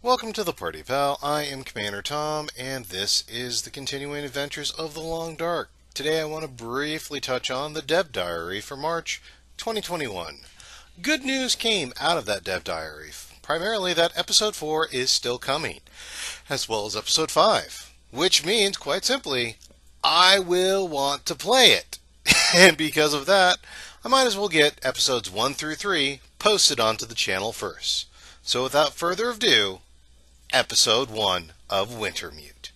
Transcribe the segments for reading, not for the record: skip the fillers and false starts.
Welcome to the party, pal. I am Commander Tom, and this is the continuing adventures of the Long Dark. Today I want to briefly touch on the Dev Diary for March 2021. Good news came out of that Dev Diary, primarily that Episode 4 is still coming, as well as Episode 5, which means, quite simply, I will want to play it. And because of that, I might as well get Episodes 1 through 3 posted onto the channel first. So without further ado, Episode 1 of Wintermute.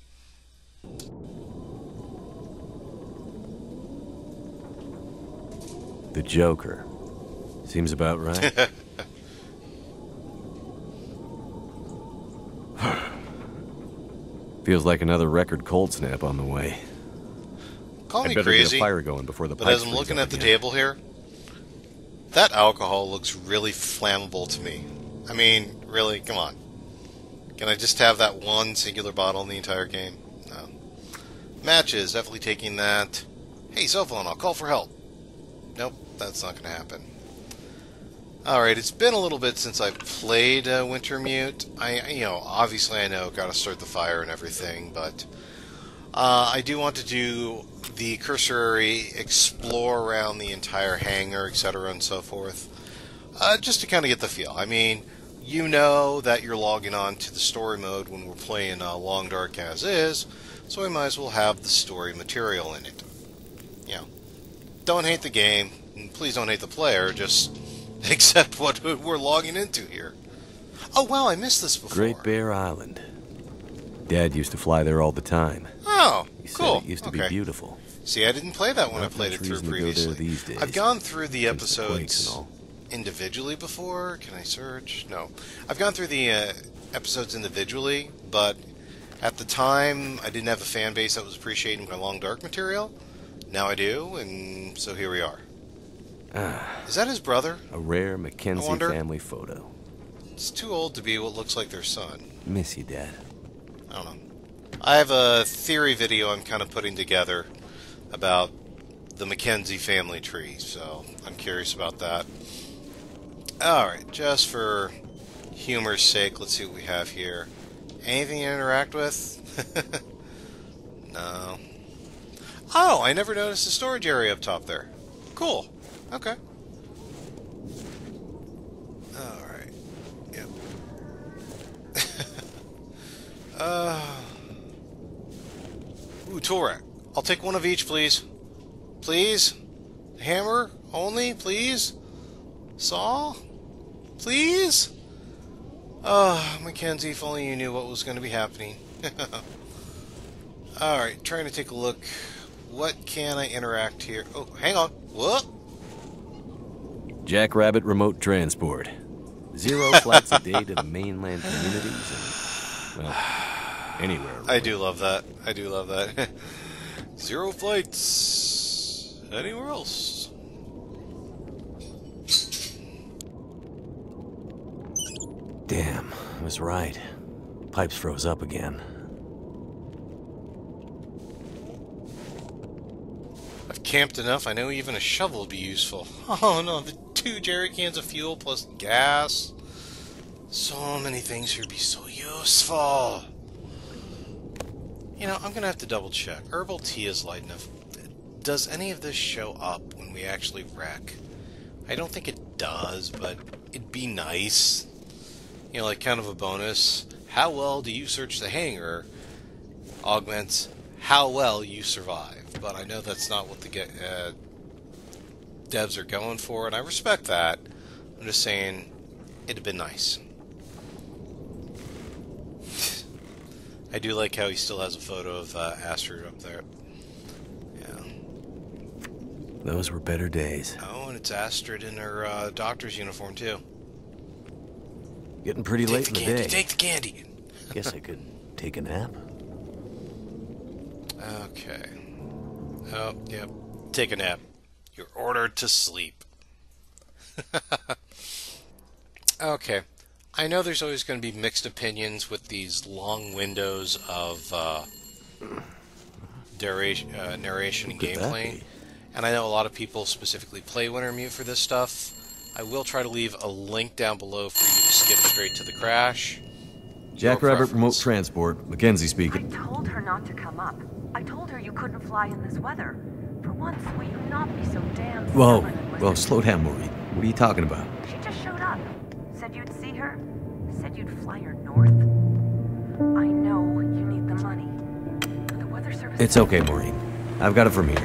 The Joker. Seems about right. Feels like another record cold snap on the way. Call me I'd better crazy, get a fire going before the but pipes as I'm freeze looking up at the again. table here, that alcohol looks really flammable to me. I mean, really, come on. Can I just have that one singular bottle in the entire game? No. Matches, definitely taking that. Hey, cell phone, I'll call for help. Nope, that's not going to happen. Alright, it's been a little bit since I've played Wintermute. Obviously I know, gotta start the fire and everything, but I do want to do the cursory explore around the entire hangar, etc. and so forth, just to kind of get the feel. I mean, you know that you're logging on to the story mode when we're playing Long Dark as is, so we might as well have the story material in it. You know, don't hate the game, and please don't hate the player, just accept what we're logging into here. Oh wow, I missed this before. Great Bear Island. Dad used to fly there all the time. Oh, He said cool. it used to be beautiful. See, I didn't play that when I Not played much it through reason to go previously. there these days, I've gone through the since the quakes episodes and all. individually before. Can I search? No. I've gone through the episodes individually, but at the time I didn't have a fan base that was appreciating my Long Dark material. Now I do, and so here we are. Is that his brother? A rare Mackenzie wonder. family photo. It's too old to be what looks like their son. Miss you, Dad. I don't know. I have a theory video I'm kind of putting together about the Mackenzie family tree, so I'm curious about that. Alright, just for humor's sake, let's see what we have here. Anything to interact with? No. Oh, I never noticed the storage area up top there. Cool. Okay. Alright. Yep. Ooh, tool rack. I'll take one of each, please. Please? Hammer? Only? Please? Saw? Please? Mackenzie, if only you knew what was going to be happening. Alright, trying to take a look. What can I interact here? Oh, hang on. Whoop! Jackrabbit remote transport. 0 flights a day to the mainland communities and, well, anywhere. Really. I do love that. I do love that. 0 flights anywhere else. Damn, I was right. Pipes froze up again. I've camped enough. I know even a shovel would be useful. Oh no, the 2 jerry cans of fuel plus gas. So many things here would be so useful. You know, I'm gonna have to double check. Herbal tea is light enough. Does any of this show up when we actually wreck? I don't think it does, but it'd be nice. You know, like kind of a bonus. How well do you search the hangar augments how well you survive. But I know that's not what the devs are going for, and I respect that. I'm just saying, it'd have been nice. I do like how he still has a photo of Astrid up there. Yeah. Those were better days. Oh, and it's Astrid in her doctor's uniform, too. Getting pretty late in the day. Take the candy! Guess I could take a nap. Okay. Oh, yep. Take a nap. You're ordered to sleep. Okay. I know there's always going to be mixed opinions with these long windows of narration and gameplay. And I know a lot of people specifically play Wintermute for this stuff. I will try to leave a link down below for you to skip straight to the crash. Jackrabbit Remote Transport, Mackenzie speaking. I told her not to come up. I told her you couldn't fly in this weather. For once, will you not be so damn Whoa, stubborn and whoa, listen? slow down, Maureen. What are you talking about? She just showed up. Said you'd see her. Said you'd fly her north. I know you need the money. The weather service... It's okay, Maureen. I've got it from here.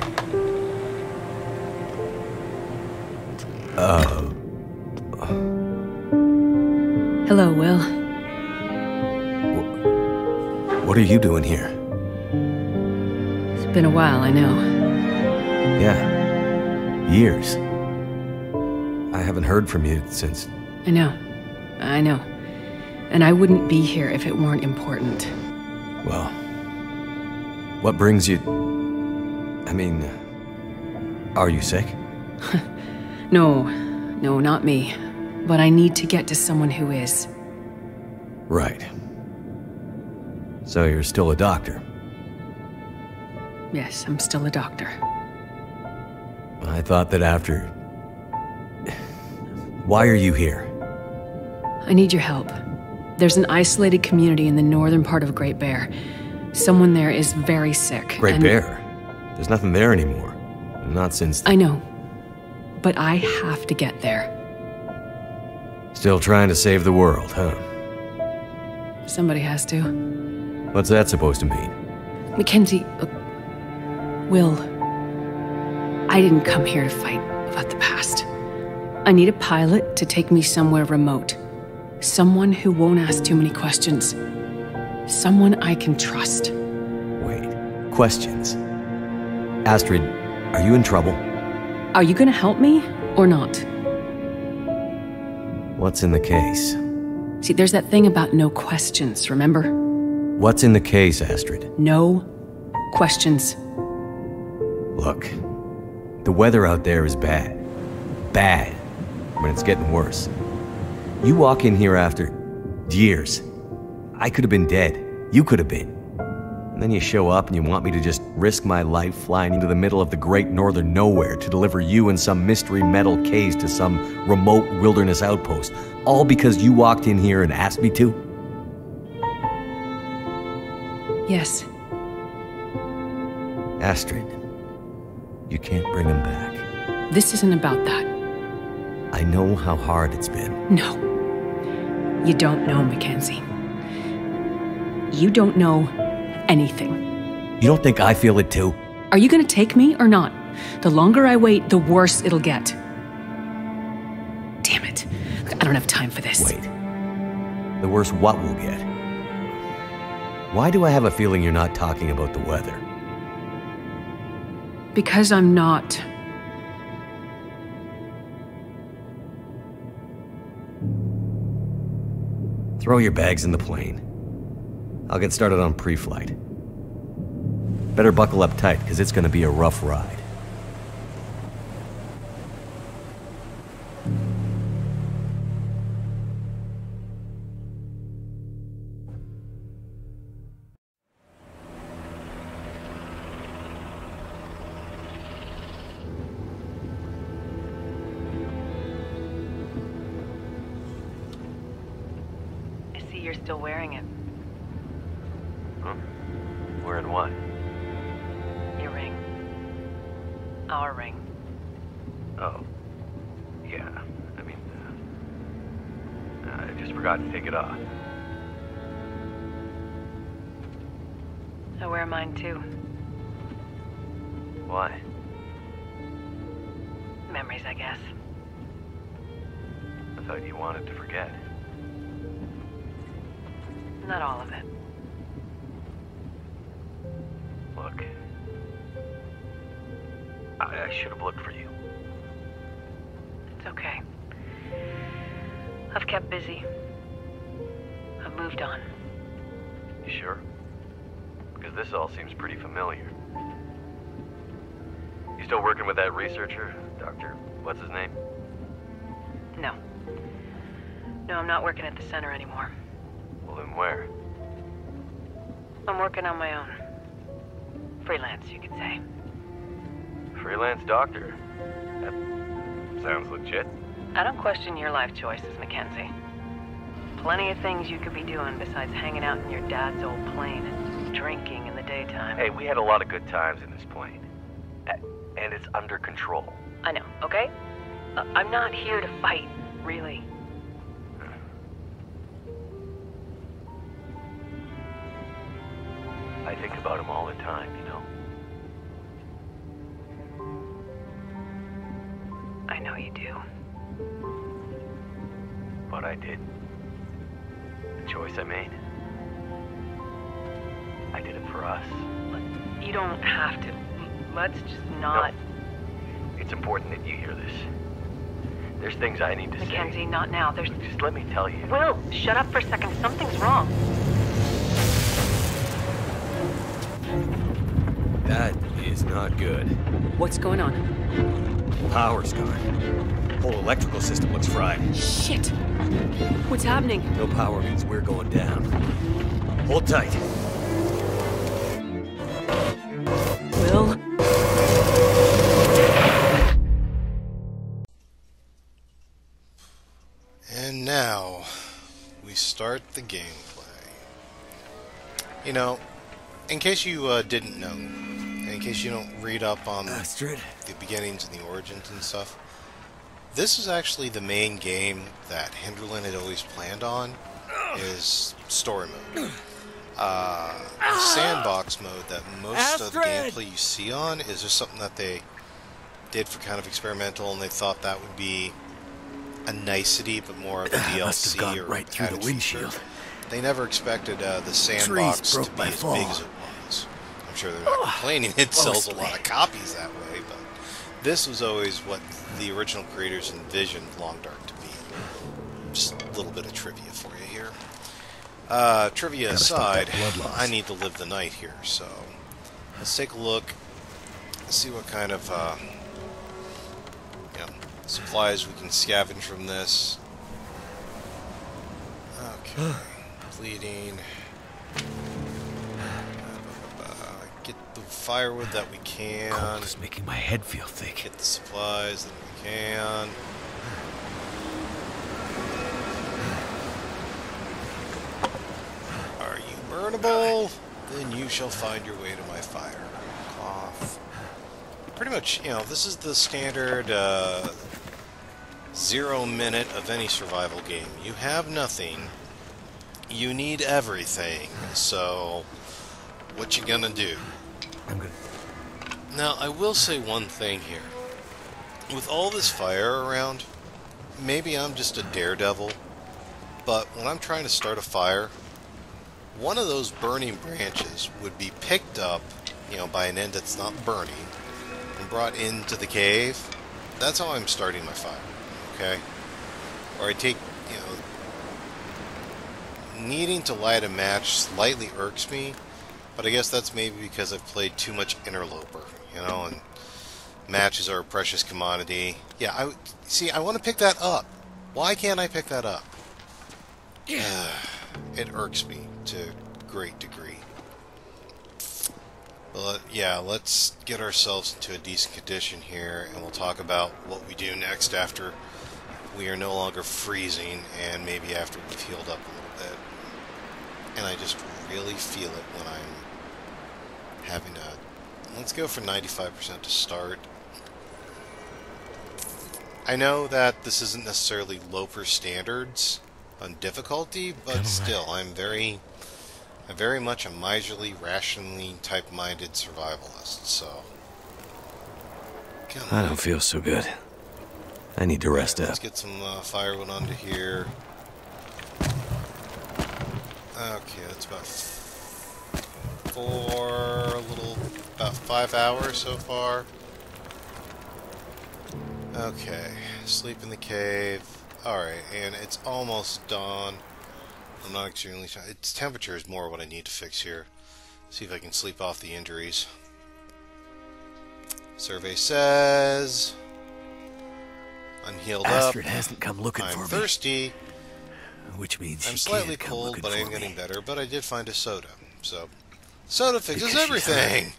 Hello, Will. What are you doing here? It's been a while, I know. Yeah. Years. I haven't heard from you since... I know. And I wouldn't be here if it weren't important. Well... What brings you... I mean... Are you sick? No, not me. But I need to get to someone who is. Right. So you're still a doctor? Yes, I'm still a doctor. I thought that after... Why are you here? I need your help. There's an isolated community in the northern part of Great Bear. Someone there is very sick. Great Bear? There's nothing there anymore. Not since... I know. But I have to get there. Still trying to save the world, huh? Somebody has to. What's that supposed to mean? Mackenzie... Will... I didn't come here to fight about the past. I need a pilot to take me somewhere remote. Someone who won't ask too many questions. Someone I can trust. Wait. Questions? Astrid, are you in trouble? Are you gonna help me, or not? What's in the case? See, there's that thing about no questions, remember? What's in the case, Astrid? No questions. Look, the weather out there is bad. Bad. When it's getting worse. You walk in here after years. I could have been dead. You could have been. And then you show up and you want me to just risk my life flying into the middle of the great northern nowhere to deliver you in some mystery metal case to some remote wilderness outpost, all because you walked in here and asked me to? Yes. Astrid, you can't bring him back. This isn't about that. I know how hard it's been. No. You don't know, Mackenzie. You don't know anything. You don't think I feel it too? Are you gonna take me or not? The longer I wait, the worse it'll get. Damn it. I don't have time for this. Wait. The worse what we'll get? Why do I have a feeling you're not talking about the weather? Because I'm not. Throw your bags in the plane. I'll get started on pre-flight. Better buckle up tight, because it's gonna be a rough ride. I see you're still wearing it. Huh? Wearing what? Your ring. Our ring. Oh. Yeah, I mean, I just forgot to take it off. I wear mine too. Why? Memories, I guess. I thought you wanted to forget. Not all of it. Look. I should have looked for you. It's okay. I've kept busy. I've moved on. You sure? Because this all seems pretty familiar. You still working with that researcher? Dr. What's his name? No. No, I'm not working at the center anymore. Well, then where? I'm working on my own. Freelance, you could say. Freelance doctor? That sounds legit. I don't question your life choices, Mackenzie. Plenty of things you could be doing besides hanging out in your dad's old plane and drinking in the daytime. Hey, we had a lot of good times in this plane. And it's under control. I know, okay? I'm not here to fight, really. I think about him all the time, you know? I know you do. But I did. The choice I made. I did it for us. You don't have to. Let's just not... No. It's important that you hear this. There's things I need to say. Mackenzie, not now. There's... Just let me tell you. Will, shut up for a second. Something's wrong. That is not good. What's going on? Power's gone. Whole electrical system looks fried. Shit! What's happening? No power means we're going down. Hold tight. Will? And now, we start the gameplay. You know, in case you didn't know, in case you don't read up on the beginnings and the origins and stuff, this is actually the main game that Hinderland had always planned on, is story mode. The sandbox mode that most of the gameplay you see on is just something that they did for kind of experimental, and they thought that would be a nicety, but more of a DLC or right through the windshield. Feature. They never expected the sandbox to be as big as it was. I'm sure they're not complaining it sells a lot of copies that way, but this was always what the original creators envisioned Long Dark to be. Just a little bit of trivia for you here. Trivia aside, I need to live the night here, so let's take a look, see what kind of supplies we can scavenge from this. Okay, bleeding. Get the firewood that we can. Cold is making my head feel thick. Get the supplies that we can. Are you burnable? Then you shall find your way to my fire. Cloth. Pretty much, this is the standard 0 minute of any survival game. You have nothing. You need everything. So, what you gonna do? I'm good. Now, I will say one thing here. With all this fire around, maybe I'm just a daredevil, but when I'm trying to start a fire, one of those burning branches would be picked up, by an end that's not burning, and brought into the cave. That's how I'm starting my fire, okay? Or I take, needing to light a match slightly irks me, but I guess that's maybe because I've played too much Interloper, and matches are a precious commodity. Yeah, I want to pick that up. Why can't I pick that up? It irks me to a great degree. But yeah, let's get ourselves into a decent condition here, and we'll talk about what we do next after we are no longer freezing, and maybe after we've healed up a little bit. And I just really feel it when I'm having a... Let's go for 95% to start. I know that this isn't necessarily Loper standards on difficulty, but still, I'm very much a miserly, rationally type-minded survivalist, so... I don't feel so good. I need to rest up. Let's get some firewood onto here. Okay, that's about about 5 hours so far. Okay, sleep in the cave. Alright, and it's almost dawn. I'm not extremely sure. Its temperature is more what I need to fix here. See if I can sleep off the injuries. Survey says... I'm healed Astrid up. hasn't come looking for me. I'm thirsty. Which means I'm slightly cold, but I am getting better. But I did find a soda. So, soda fixes everything.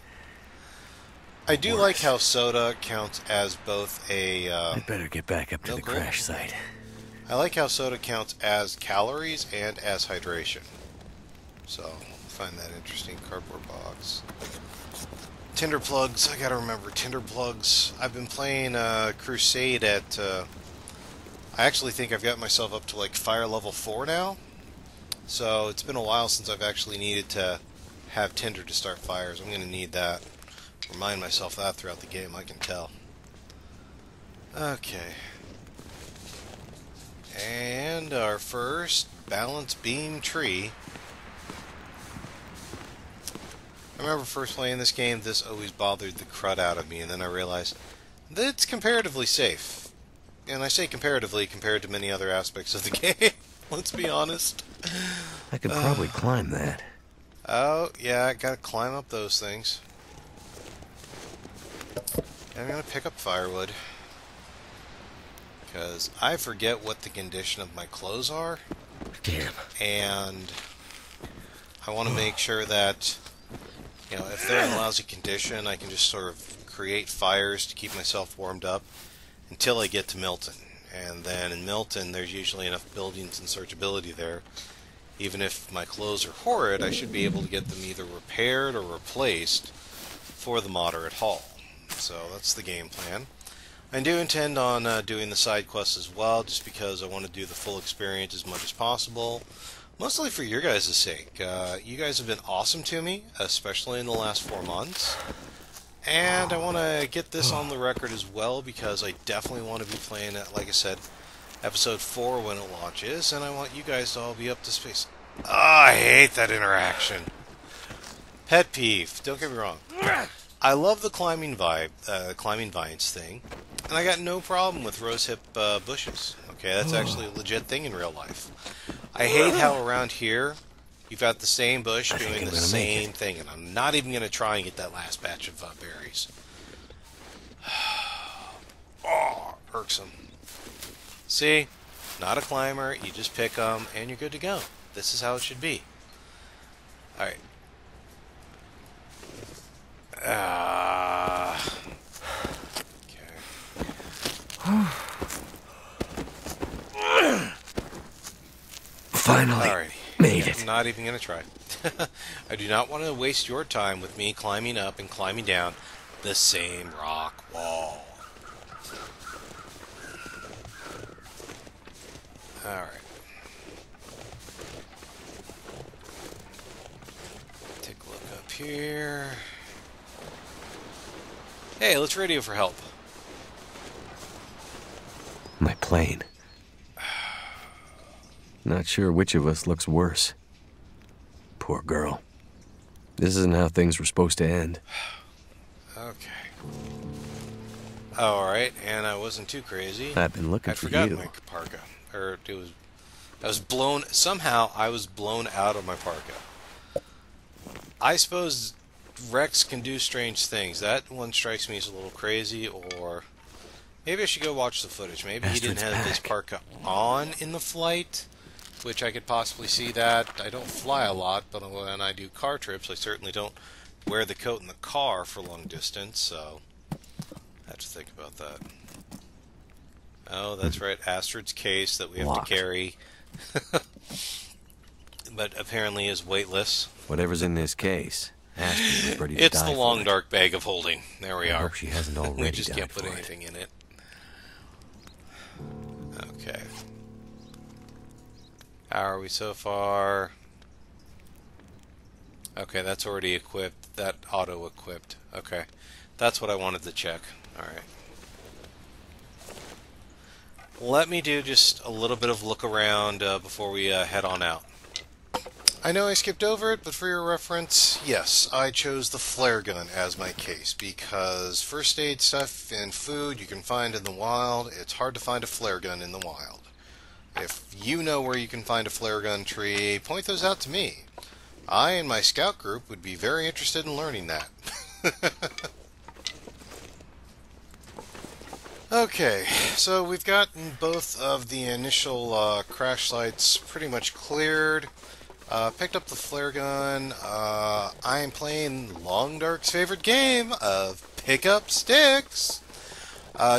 I do like how soda counts as both a... I'd better get back up to the crash site. I like how soda counts as calories and as hydration. So, I find that interesting. Cardboard box. Tinder plugs. I gotta remember Tinder plugs. I've been playing Crusade at... I actually think I've got myself up to like fire level 4 now. So, it's been a while since I've actually needed to have Tinder to start fires. I'm gonna need that. Remind myself of that throughout the game, I can tell. Okay. And our first balance beam tree. I remember first playing this game, this always bothered the crud out of me, and then I realized that it's comparatively safe. And I say comparatively compared to many other aspects of the game. Let's be honest. I could probably climb that. Oh, yeah, I gotta climb up those things. And I'm gonna pick up firewood. Because I forget what the condition of my clothes are. Damn. And I want to make sure that, you know, if they're in a lousy condition, I can just sort of create fires to keep myself warmed up until I get to Milton. And then in Milton, there's usually enough buildings and searchability there. Even if my clothes are horrid, I should be able to get them either repaired or replaced for the moderate haul. So that's the game plan. I do intend on doing the side quests as well, just because I want to do the full experience as much as possible. Mostly for your guys' sake. You guys have been awesome to me, especially in the last 4 months. And I want to get this on the record as well, because I definitely want to be playing it, like I said, episode 4 when it launches, and I want you guys to all be up to speed. Oh, I hate that interaction. Pet peeve, don't get me wrong. I love the climbing vines thing, and I got no problem with rosehip bushes. Okay, that's actually a legit thing in real life. I hate how around here you've got the same bush doing the same thing, and I'm not even going to try and get that last batch of berries. Oh, irksome. See, not a climber, you just pick them, and you're good to go. This is how it should be. Alright. Finally, Alrighty. made it. I'm not even going to try. I do not want to waste your time with me climbing up and climbing down the same rock wall. Alright. Take a look up here. Hey, let's radio for help. My plane. Not sure which of us looks worse. Poor girl. This isn't how things were supposed to end. Okay. Alright, and I wasn't too crazy. I've been looking I'd for forgotten you. my parka. Or it was... I was blown... Somehow, I was blown out of my parka. I suppose Rex can do strange things. That one strikes me as a little crazy, or... Maybe I should go watch the footage. Maybe he didn't have his parka on in the flight, which I could possibly see that. I don't fly a lot, but when I do car trips, I certainly don't wear the coat in the car for long distance, so I have to think about that. Oh, that's right, Astrid's case that we have Locked. to carry. But apparently is weightless. Whatever's in this case, Astrid was ready to It's die the for long it. dark bag of holding. There we I are. hope she hasn't already We just died can't put for it. anything in it. Okay. How are we so far? Okay, that's already equipped. That auto-equipped. Okay. That's what I wanted to check. Alright. Let me do just a little bit of look around before we head on out. I know I skipped over it, but for your reference, yes, I chose the flare gun as my case, because first aid stuff and food you can find in the wild. It's hard to find a flare gun in the wild. If you know where you can find a flare gun tree, point those out to me. I and my scout group would be very interested in learning that. Okay, so we've gotten both of the initial crash sites pretty much cleared. Picked up the flare gun. I am playing Long Dark's favorite game of pick up sticks.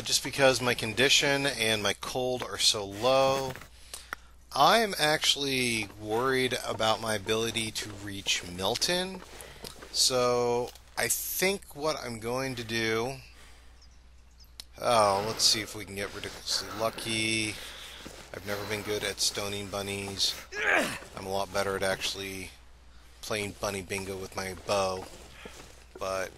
just because my condition and my cold are so low. I'm actually worried about my ability to reach Milton. So I think what I'm going to do... Oh, let's see if we can get ridiculously lucky. I've never been good at stoning bunnies. I'm a lot better at actually playing bunny bingo with my bow. But,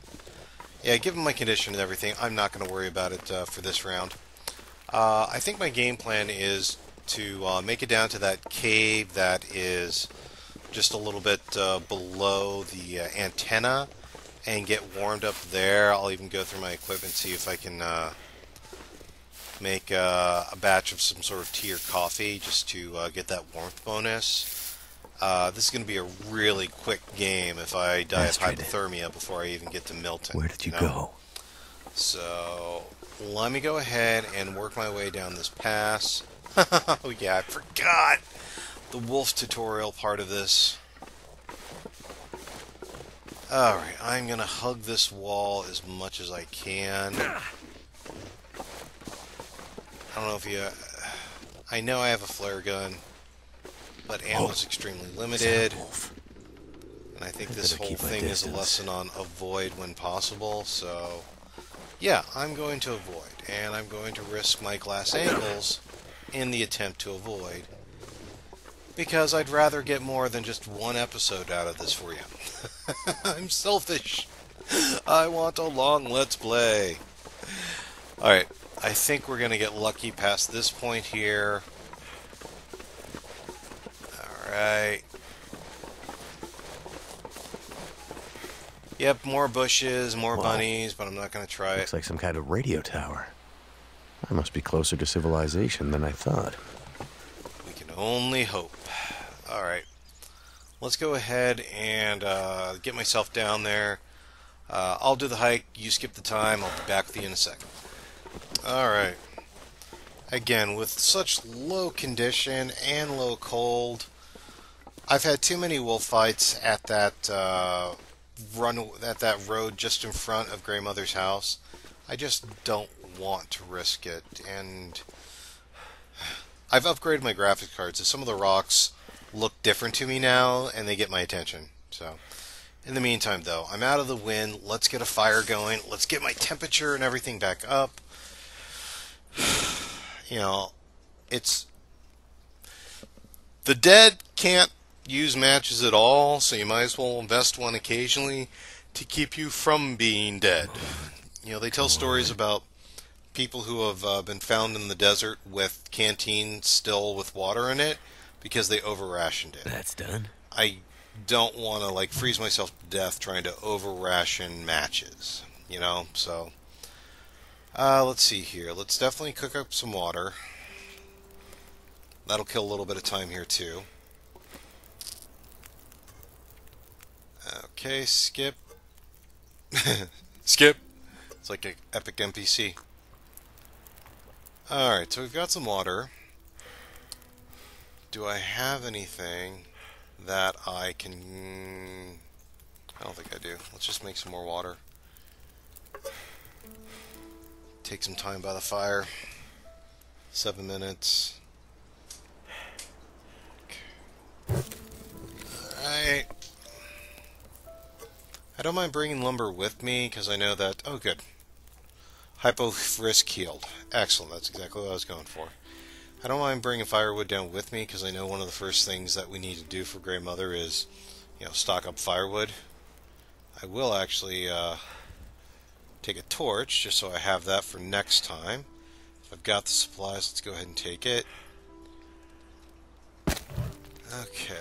yeah, given my condition and everything, I'm not going to worry about it for this round. I think my game plan is to make it down to that cave that is just a little bit below the antenna and get warmed up there. I'll even go through my equipment, see if I can make a batch of some sort of tea or coffee just to get that warmth bonus. This is going to be a really quick game if I die of hypothermia before I even get to Milton. Where did you go? So, let me go ahead and work my way down this pass. Oh yeah, I forgot the wolf tutorial part of this. Alright, I'm going to hug this wall as much as I can. I don't know if you... I know I have a flare gun, but ammo's extremely limited. And I think this whole thing is a lesson on avoid when possible, so... Yeah, I'm going to avoid, and I'm going to risk my glass ankles in the attempt to avoid. Because I'd rather get more than just one episode out of this for you. I'm selfish. I want a long Let's Play. Alright. I think we're going to get lucky past this point here. Alright. Yep, more bushes, more bunnies, but I'm not going to try it. Looks like some kind of radio tower. I must be closer to civilization than I thought. We can only hope. Alright. Let's go ahead and get myself down there. I'll do the hike, you skip the time, I'll be back with you in a second. Alright. Again, with such low condition and low cold, I've had too many wolf fights at that road just in front of Grey Mother's house. I just don't want to risk it, and I've upgraded my graphics cards, so some of the rocks look different to me now, and they get my attention. So, in the meantime, though, I'm out of the wind. Let's get a fire going. Let's get my temperature and everything back up. You know, it's... The dead can't use matches at all, so you might as well invest one occasionally to keep you from being dead. You know, they tell stories about people who have been found in the desert with canteens still with water in it because they over-rationed it. That's done. I don't want to, like, freeze myself to death trying to over-ration matches, you know, so... let's see here. Let's definitely cook up some water. That'll kill a little bit of time here, too. Okay, skip. Skip! It's like an epic NPC. Alright, so we've got some water. Do I have anything that I can... I don't think I do. Let's just make some more water. Take some time by the fire. 7 minutes. Alright. I don't mind bringing lumber with me, because I know that... Oh, good. Hypo risk healed. Excellent, that's exactly what I was going for. I don't mind bringing firewood down with me, because I know one of the first things that we need to do for Grey Mother is, you know, stock up firewood. I will actually, take a torch, just so I have that for next time. If I've got the supplies, let's go ahead and take it. Okay.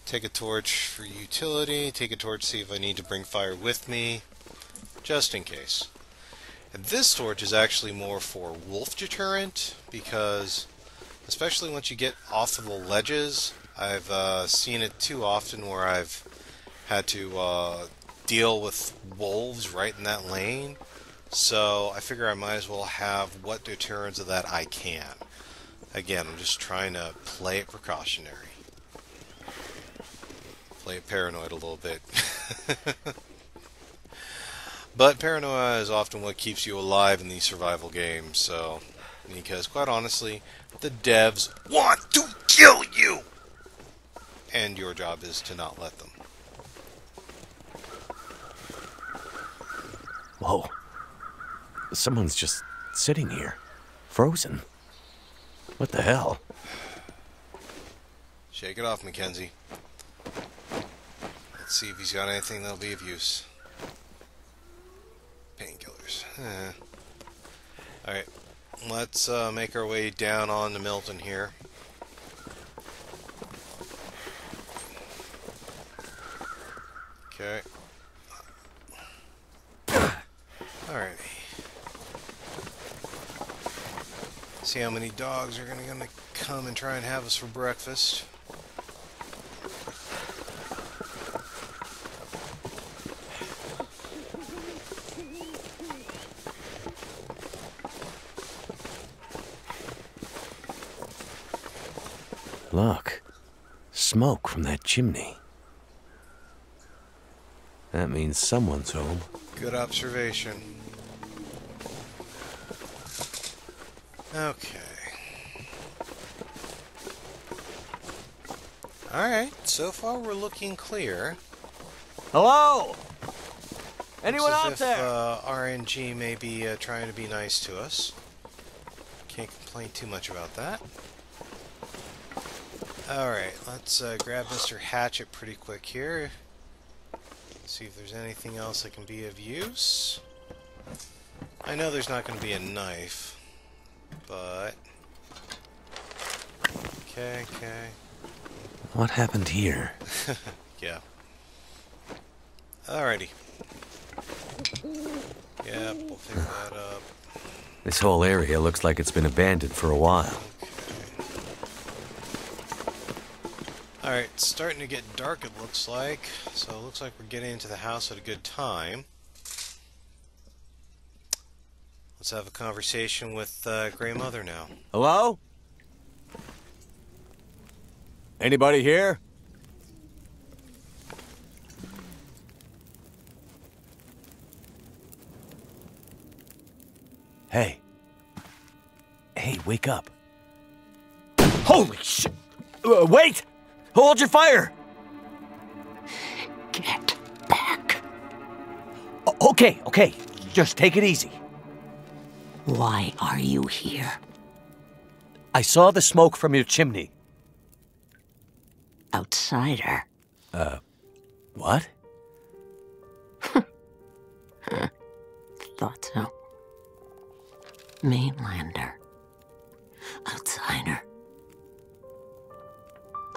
Take a torch for utility, take a torch, see if I need to bring fire with me, just in case. And this torch is actually more for wolf deterrent, because, especially once you get off of the ledges, I've seen it too often where I've had to deal with wolves right in that lane. So I figure I might as well have what deterrents of that I can. Again, I'm just trying to play it precautionary. play it paranoid a little bit. But paranoia is often what keeps you alive in these survival games, so... Because, quite honestly, the devs want to kill you! And your job is to not let them. Whoa. Someone's just sitting here. Frozen. What the hell? Shake it off, Mackenzie. Let's see if he's got anything that'll be of use. Painkillers. Alright, let's make our way down on to Milton here. Okay. Alrighty. See how many dogs are gonna come and try and have us for breakfast. Look. Smoke from that chimney. That means someone's home. Good observation. Okay. Alright, so far we're looking clear. Hello? Anyone Looks out as there? if RNG may be trying to be nice to us. Can't complain too much about that. Alright, let's grab Mr. Hatchet pretty quick here. See if there's anything else that can be of use. I know there's not going to be a knife, but... Okay. What happened here? Yeah. Alrighty. Yep, we'll pick that up. This whole area looks like it's been abandoned for a while. Alright, it's starting to get dark, it looks like. So it looks like we're getting into the house at a good time. Let's have a conversation with Grey Mother now. Hello? Anybody here? Hey. Hey, wake up. Holy shit! Wait! Hold your fire! Get back. Okay. Just take it easy. Why are you here? I saw the smoke from your chimney. Outsider. What? Thought so. Mainlander. Outsider.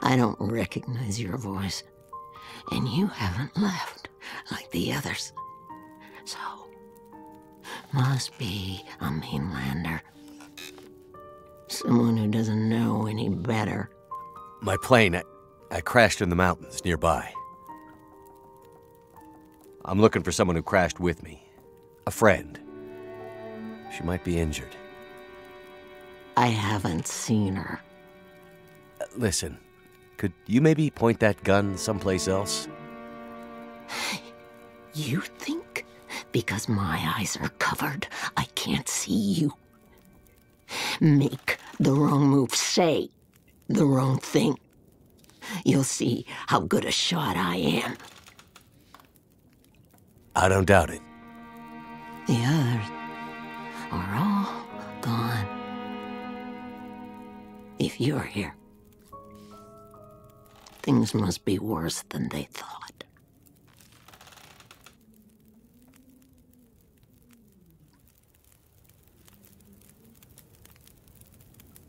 I don't recognize your voice, and you haven't left like the others. So, must be a mainlander. Someone who doesn't know any better. My plane, I crashed in the mountains nearby. I'm looking for someone who crashed with me. A friend. She might be injured. I haven't seen her. Listen, could you maybe point that gun someplace else? You think because my eyes are covered, I can't see you? Make the wrong move, say the wrong thing. You'll see how good a shot I am. I don't doubt it. The others are all gone. If you're here, things must be worse than they thought.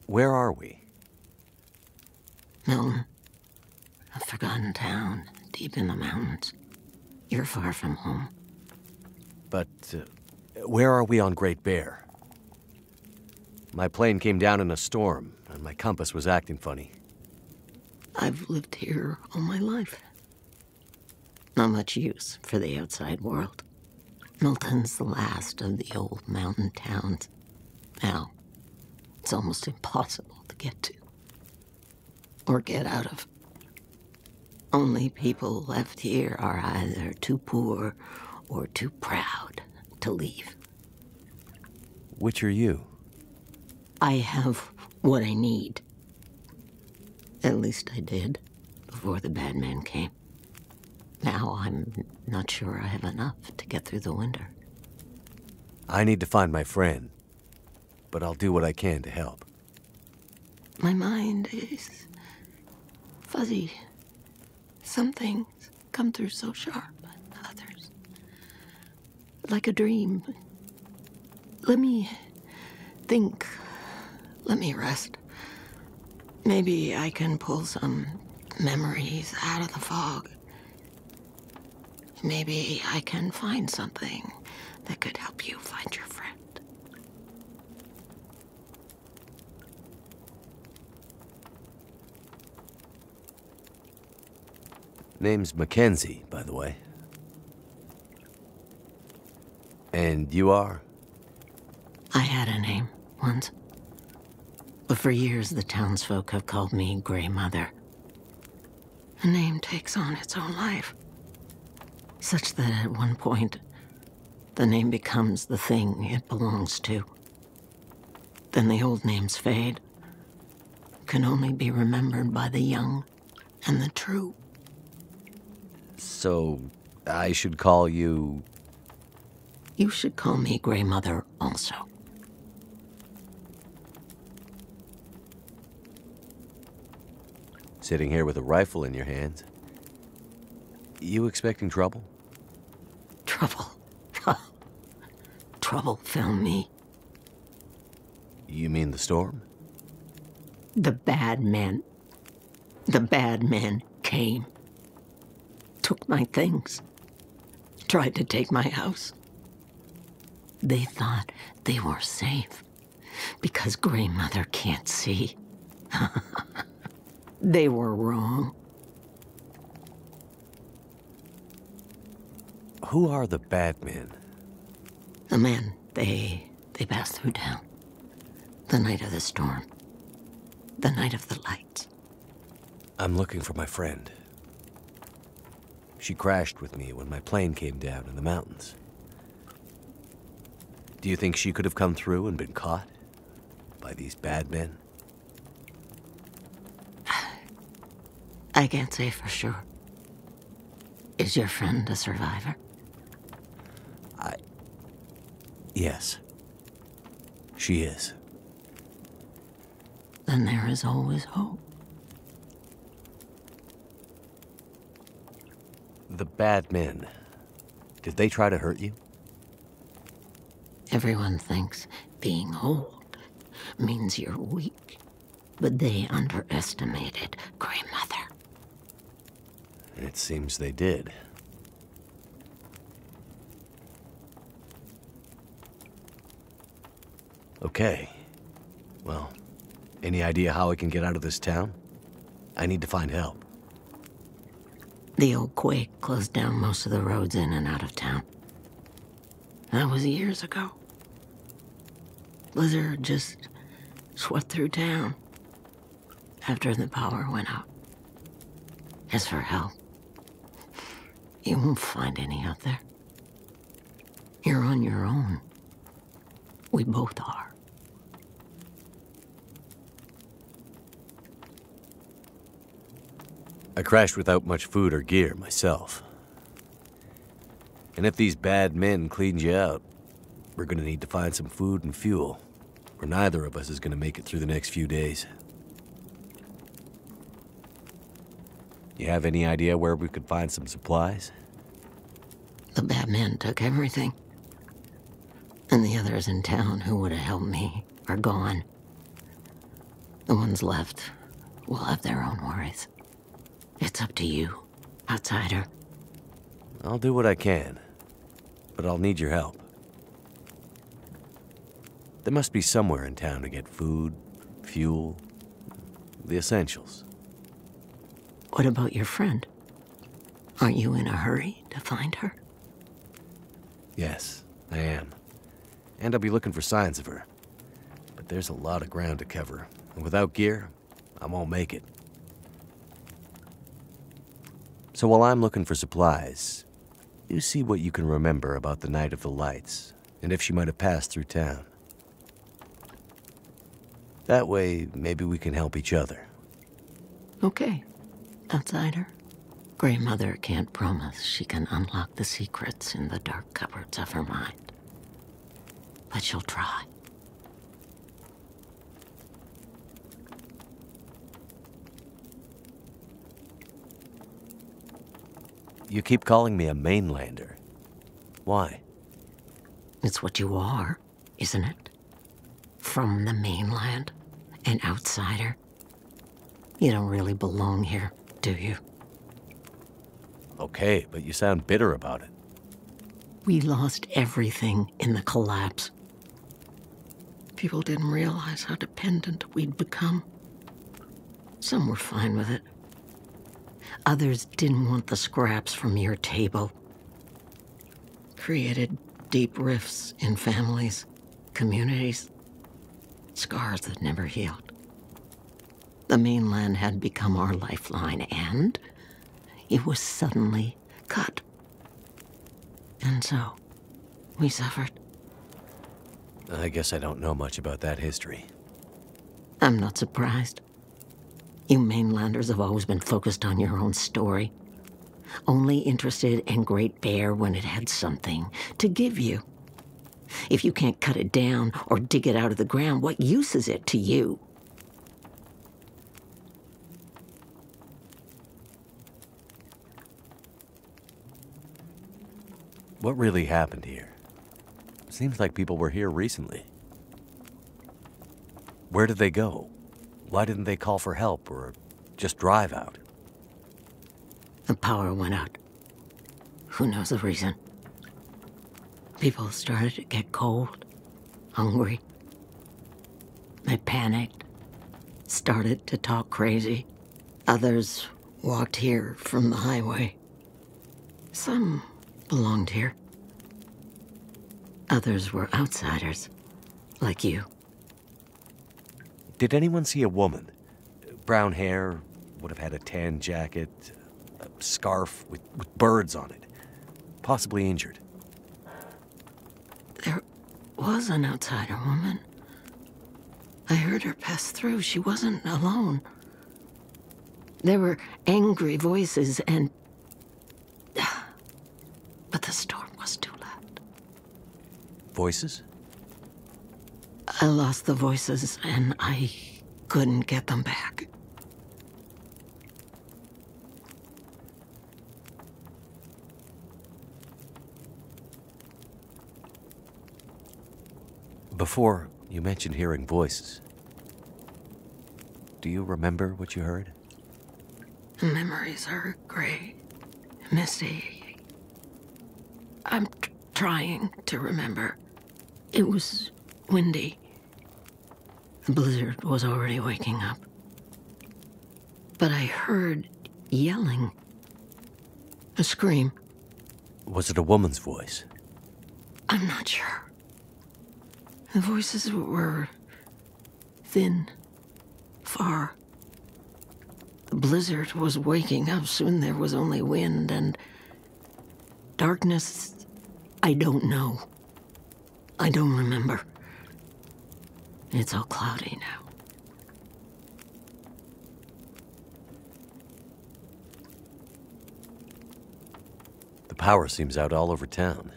Where are we? Milton, a forgotten town deep in the mountains. You're far from home. But, where are we on Great Bear? My plane came down in a storm, and my compass was acting funny. I've lived here all my life. Not much use for the outside world. Milton's the last of the old mountain towns. Now, it's almost impossible to get to. Or get out of. Only people left here are either too poor or too proud to leave. Which are you? I have what I need. At least I did, before the bad man came. Now I'm not sure I have enough to get through the winter. I need to find my friend, but I'll do what I can to help. My mind is fuzzy. Some things come through so sharp, and others like a dream. Let me think. Let me rest. Maybe I can pull some memories out of the fog. Maybe I can find something that could help you find your friend. Name's Mackenzie, by the way. And you are? I had a name once. But for years, the townsfolk have called me Grey Mother. A name takes on its own life. Such that at one point, the name becomes the thing it belongs to. Then the old names fade, can only be remembered by the young and the true. So, I should call you... You should call me Grey Mother also. Sitting here with a rifle in your hands. You expecting trouble? Trouble. Trouble found me. You mean the storm? The bad men. The bad men came. Took my things. Tried to take my house. They thought they were safe because Grey Mother can't see. They were wrong. Who are the bad men? The men, they passed through town. The night of the storm. The night of the lights. I'm looking for my friend. She crashed with me when my plane came down in the mountains. Do you think she could have come through and been caught by these bad men? I can't say for sure. Is your friend a survivor? Yes. She is. Then there is always hope. The bad men. Did they try to hurt you? Everyone thinks being old means you're weak, but they underestimated Grey Mother. It seems they did. Okay. Well, any idea how I can get out of this town? I need to find help. The old quake closed down most of the roads in and out of town. That was years ago. Blizzard just swept through town after the power went out. As for help, you won't find any out there. You're on your own. We both are. I crashed without much food or gear myself. And if these bad men cleaned you out, we're gonna need to find some food and fuel, or neither of us is gonna make it through the next few days. You have any idea where we could find some supplies? The bad men took everything. And the others in town who would have helped me are gone. The ones left will have their own worries. It's up to you, outsider. I'll do what I can, but I'll need your help. There must be somewhere in town to get food, fuel, the essentials. What about your friend? Aren't you in a hurry to find her? Yes, I am. And I'll be looking for signs of her. But there's a lot of ground to cover, and without gear, I won't make it. So while I'm looking for supplies, you see what you can remember about the Night of the Lights, and if she might have passed through town. That way, maybe we can help each other. Okay, outsider. Grandmother can't promise she can unlock the secrets in the dark cupboards of her mind. But she'll try. You keep calling me a mainlander. Why? It's what you are, isn't it? From the mainland, an outsider. You don't really belong here, do you? Okay, but you sound bitter about it. We lost everything in the collapse. People didn't realize how dependent we'd become. Some were fine with it. Others didn't want the scraps from your table. Created deep rifts in families, communities, scars that never healed. The mainland had become our lifeline, and it was suddenly cut. And so, we suffered. I guess I don't know much about that history. I'm not surprised. You mainlanders have always been focused on your own story. Only interested in Great Bear when it had something to give you. If you can't cut it down or dig it out of the ground, what use is it to you? What really happened here? Seems like people were here recently. Where did they go? Why didn't they call for help or just drive out? The power went out. Who knows the reason? People started to get cold, hungry. They panicked, started to talk crazy. Others walked here from the highway. Some belonged here. Others were outsiders, like you. Did anyone see a woman? Brown hair, would have had a tan jacket, a scarf with birds on it. Possibly injured. There was an outsider woman. I heard her pass through. She wasn't alone. There were angry voices and... But the storm was too loud. Voices? I lost the voices and I couldn't get them back. Before, you mentioned hearing voices. Do you remember what you heard? Memories are gray, misty. I'm trying to remember. It was windy. The blizzard was already waking up. But I heard yelling. A scream. Was it a woman's voice? I'm not sure. The voices were thin, far. The blizzard was waking up. Soon there was only wind and darkness. I don't know. I don't remember. It's all cloudy now. The power seems out all over town.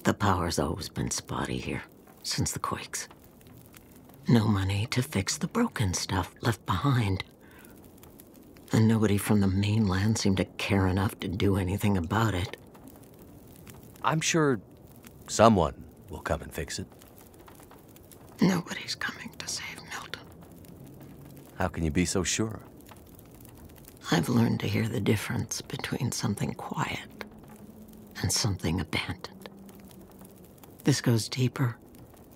The power's always been spotty here, since the quakes. No money to fix the broken stuff left behind. And nobody from the mainland seemed to care enough to do anything about it. I'm sure someone will come and fix it. Nobody's coming to save Milton. How can you be so sure? I've learned to hear the difference between something quiet and something abandoned. This goes deeper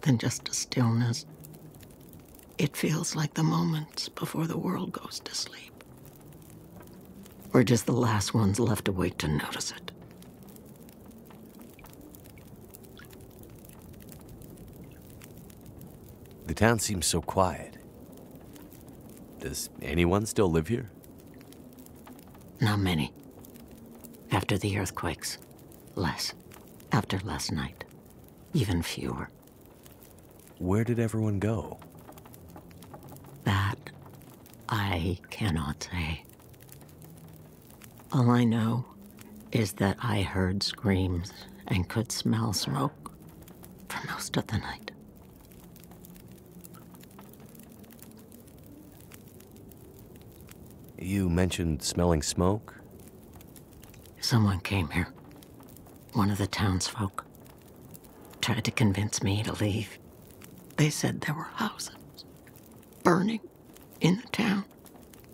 than just a stillness. It feels like the moments before the world goes to sleep. We're just the last ones left awake to notice it. The town seems so quiet. Does anyone still live here? Not many. After the earthquakes. Less. After last night. Even fewer. Where did everyone go? That I cannot say. All I know is that I heard screams and could smell smoke for most of the night. You mentioned smelling smoke? Someone came here. One of the townsfolk. Tried to convince me to leave. They said there were houses burning in the town.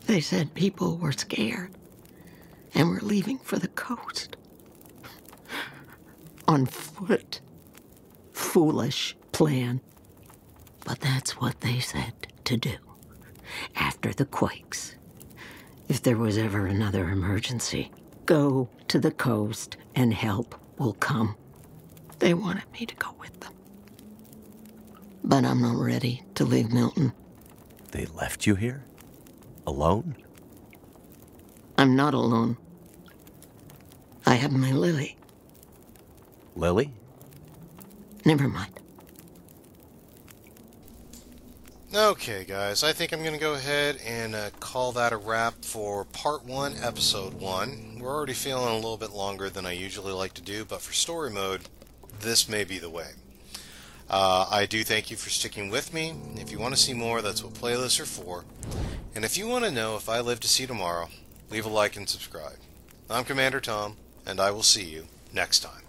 They said people were scared and were leaving for the coast. On foot. Foolish plan. But that's what they said to do. After the quakes. If there was ever another emergency, go to the coast and help will come. They wanted me to go with them. But I'm not ready to leave Milton. They left you here? Alone? I'm not alone. I have my Lily. Lily? Never mind. Okay, guys, I think I'm going to go ahead and call that a wrap for Part 1, Episode 1. We're already feeling a little bit longer than I usually like to do, but for story mode, this may be the way. I do thank you for sticking with me. If you want to see more, that's what playlists are for. And if you want to know if I live to see tomorrow, leave a like and subscribe. I'm Commander Tom, and I will see you next time.